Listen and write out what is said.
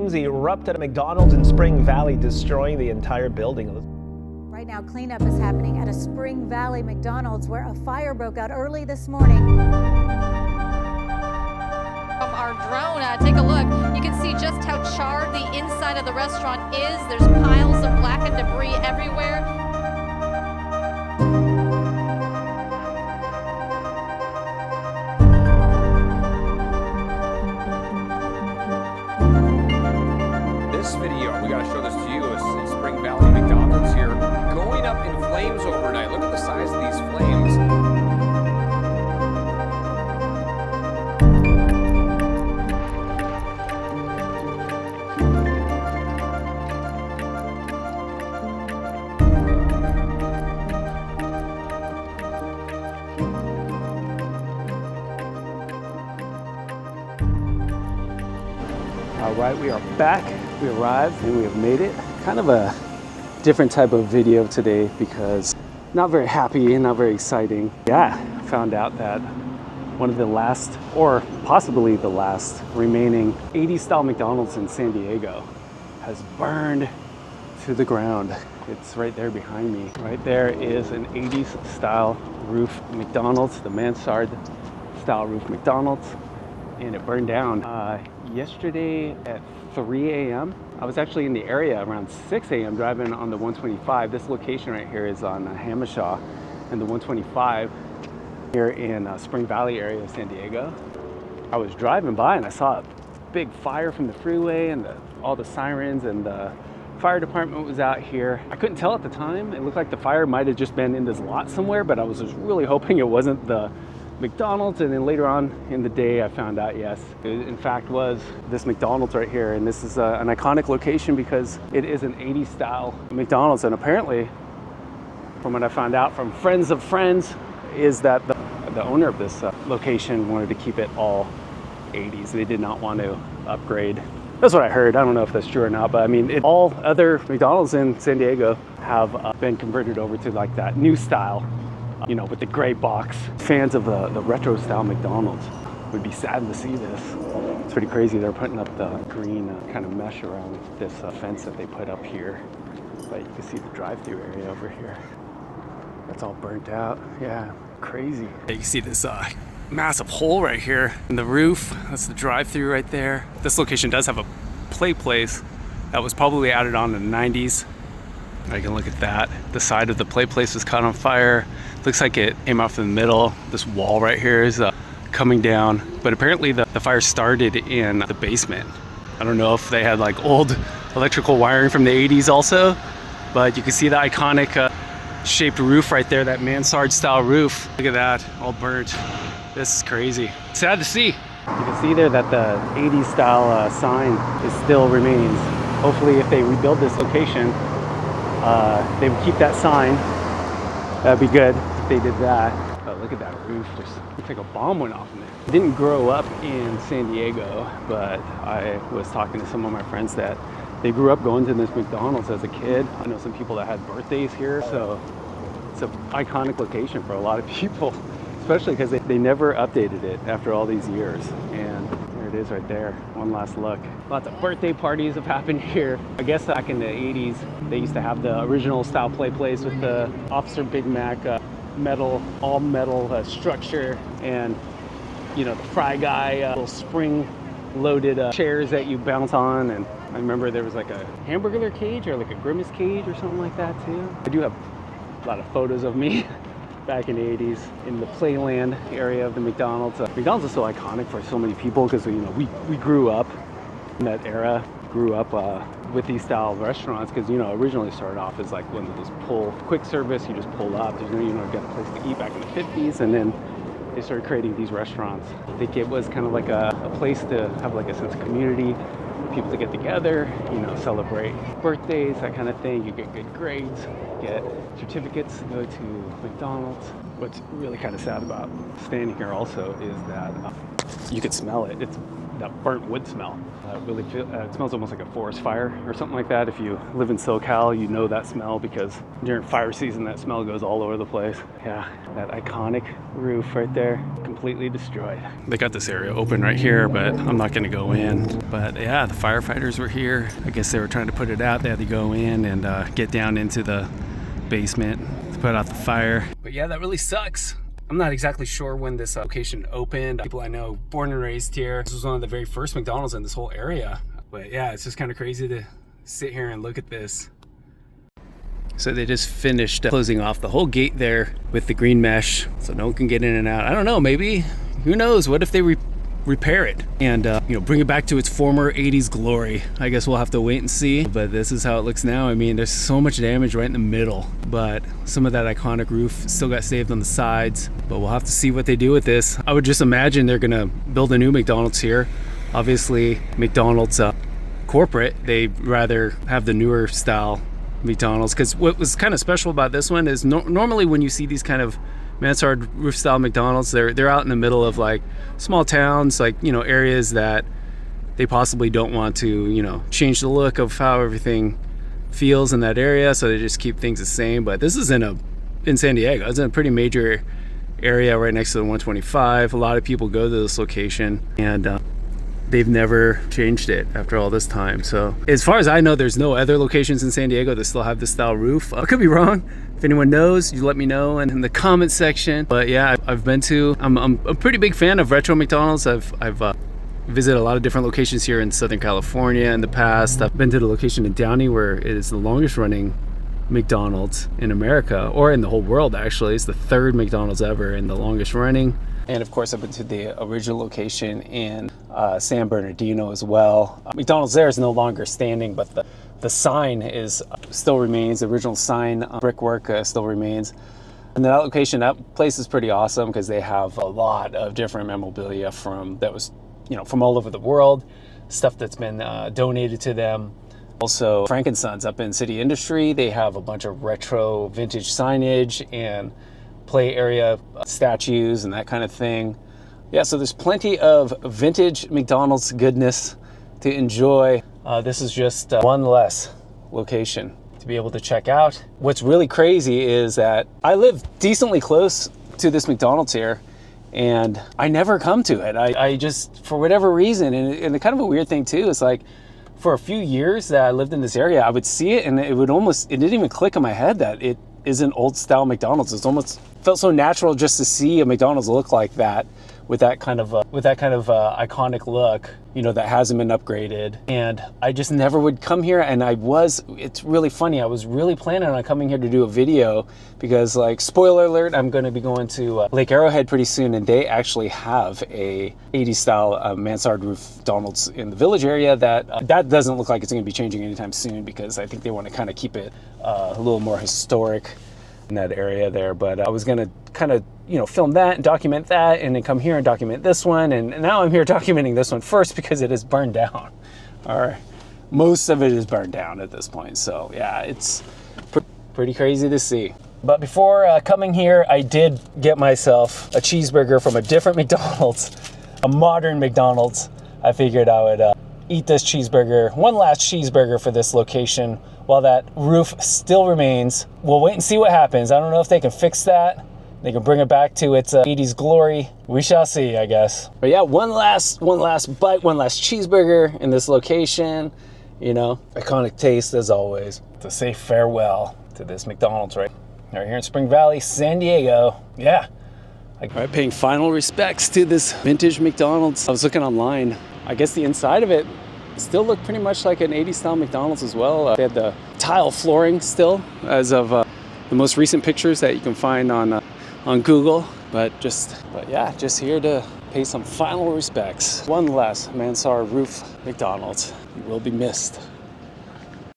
Flames erupt at a McDonald's in Spring Valley, destroying the entire building. Right now, cleanup is happening at a Spring Valley McDonald's where a fire broke out early this morning. From our drone, take a look. You can see just how charred the inside of the restaurant is. There's piles of blackened debris everywhere. This video, we got to show this to you, is in Spring Valley McDonald's here, going up in flames overnight. Look at the size of these flames. All right, we are back. We arrived and we have made it. Kind of a different type of video today because not very happy and not very exciting. Yeah, found out that one of the last, or possibly the last, remaining 80s style McDonald's in San Diego has burned to the ground. It's right there behind me. Right there is an 80s style roof McDonald's, the mansard style roof McDonald's, and it burned down yesterday at 3 a.m. I was actually in the area around 6 a.m. driving on the 125. This location right here is on Hamishaw and the 125 here in Spring Valley area of San Diego. I was driving by and I saw a big fire from the freeway and all the sirens, and the fire department was out here. I couldn't tell at the time. It looked like the fire might have just been in this lot somewhere, but I was just really hoping it wasn't the McDonald's. And then later on in the day I found out, yes, it in fact was this McDonald's right here. And this is an iconic location because it is an 80s style McDonald's, and apparently from what I found out from friends of friends is that the owner of this location wanted to keep it all 80s. They did not want to upgrade. That's what I heard. I don't know if that's true or not, but I mean, all other McDonald's in San Diego have been converted over to like that new style, you know, with the gray box. Fans of the retro style McDonald's would be sad to see this. It's pretty crazy. They're putting up the green kind of mesh around this fence that they put up here. But you can see the drive-through area over here. That's all burnt out. Yeah, crazy. You can see this massive hole right here in the roof. That's the drive-through right there. This location does have a play place that was probably added on in the 90s. I can look at that. The side of the play place was caught on fire. Looks like it came out from the middle. This wall right here is coming down, but apparently the fire started in the basement. I don't know if they had like old electrical wiring from the 80s also, but you can see the iconic shaped roof right there, that mansard style roof. Look at that, all burnt. This is crazy. Sad to see. You can see there that the 80s style sign is still remains. Hopefully if they rebuild this location, they would keep that sign. That'd be good if they did that. But look at that roof. Just looks like a bomb went off in there. I didn't grow up in San Diego, but I was talking to some of my friends that they grew up going to this McDonald's as a kid. I know some people that had birthdays here, so it's an iconic location for a lot of people, especially because they never updated it after all these years. And there it is right there. One last look. Lots of birthday parties have happened here. I guess back in the 80s, they used to have the original style play place with the Officer Big Mac metal, all metal structure, and you know, the Fry Guy little spring loaded chairs that you bounce on. And I remember there was like a hamburger cage or like a Grimace cage or something like that too. I do have a lot of photos of me back in the 80s in the Playland area of the McDonald's. McDonald's is so iconic for so many people because you know we grew up in that era, grew up with these style of restaurants because you know originally started off as like one of those quick service. You just pull up. There's you got a place to eat back in the 50s, and then they started creating these restaurants. I think it was kind of like a place to have like a sense of community, people to get together, you know, celebrate birthdays, that kind of thing. You get good grades, get certificates, go to McDonald's. What's really kind of sad about standing here also is that you could smell it. It's that burnt wood smell. It smells almost like a forest fire or something like that. If you live in SoCal, you know that smell because during fire season, that smell goes all over the place. Yeah, that iconic roof right there, completely destroyed. They got this area open right here, but I'm not gonna go in. But yeah, the firefighters were here. I guess they were trying to put it out. They had to go in and get down into the basement to put out the fire. But yeah, that really sucks. I'm not exactly sure when this location opened. People I know, born and raised here. This was one of the very first McDonald's in this whole area. But yeah, it's just kind of crazy to sit here and look at this. So they just finished closing off the whole gate there with the green mesh so no one can get in and out. I don't know, maybe, who knows? What if they repair it and bring it back to its former 80s glory? I guess we'll have to wait and see, but this is how it looks now. I mean, there's so much damage right in the middle, but some of that iconic roof still got saved on the sides, but we'll have to see what they do with this. I would just imagine they're gonna build a new McDonald's here. Obviously McDonald's corporate, they'd rather have the newer style McDonald's, because what was kind of special about this one is normally when you see these kind of mansard roof style McDonald's, they're out in the middle of like small towns, like, you know, areas that they possibly don't want to, you know, change the look of how everything feels in that area, so they just keep things the same. But this is in San Diego. It's in a pretty major area right next to the 125. A lot of people go to this location, and they've never changed it after all this time. So as far as I know, there's no other locations in San Diego that still have this style roof. I could be wrong. If anyone knows, you let me know in the comment section. But yeah, I'm a pretty big fan of retro McDonald's. I've visited a lot of different locations here in Southern California in the past. I've been to the location in Downey where it is the longest running McDonald's in America, or in the whole world actually. It's the third McDonald's ever and the longest running. And of course, I've been to the original location in San Bernardino as well. McDonald's there is no longer standing, but the sign still remains. The original sign, brickwork still remains. And that location, that place is pretty awesome because they have a lot of different memorabilia from all over the world, stuff that's been donated to them. Also, Frankensons up in City Industry, they have a bunch of retro vintage signage and play area statues and that kind of thing. Yeah, so there's plenty of vintage McDonald's goodness to enjoy. This is just one less location to be able to check out. What's really crazy is that I live decently close to this McDonald's here, and I never come to it. I just, for whatever reason, and the kind of a weird thing too, is like, for a few years that I lived in this area, I would see it and it didn't even click in my head that it is an old style McDonald's. It's almost felt so natural just to see a McDonald's look like that, with that kind of iconic look, you know, that hasn't been upgraded. And I just never would come here, and it's really funny, I was really planning on coming here to do a video because, like, spoiler alert, I'm going to be going to Lake Arrowhead pretty soon, and they actually have a 80s style mansard roof McDonald's in the Village area that doesn't look like it's going to be changing anytime soon, because I think they want to kind of keep it a little more historic in that area there. But I was going to kind of, you know, film that and document that, and then come here and document this one, and now I'm here documenting this one first because it is burned down, or most of it is burned down at this point. So yeah, it's pretty crazy to see. But before coming here, I did get myself a cheeseburger from a different McDonald's, a modern McDonald's. I figured I would eat this cheeseburger, one last cheeseburger for this location while that roof still remains. We'll wait and see what happens. I don't know if they can fix that. They can bring it back to its 80s glory. We shall see, I guess. But yeah, one last bite, one last cheeseburger in this location. You know, iconic taste as always. To say farewell to this McDonald's right here in Spring Valley, San Diego. Yeah. All right, paying final respects to this vintage McDonald's. I was looking online. I guess the inside of it still looked pretty much like an 80s style McDonald's as well. They had the tile flooring still, as of the most recent pictures that you can find on Google. But yeah, just here to pay some final respects. One less mansard roof McDonald's. You will be missed.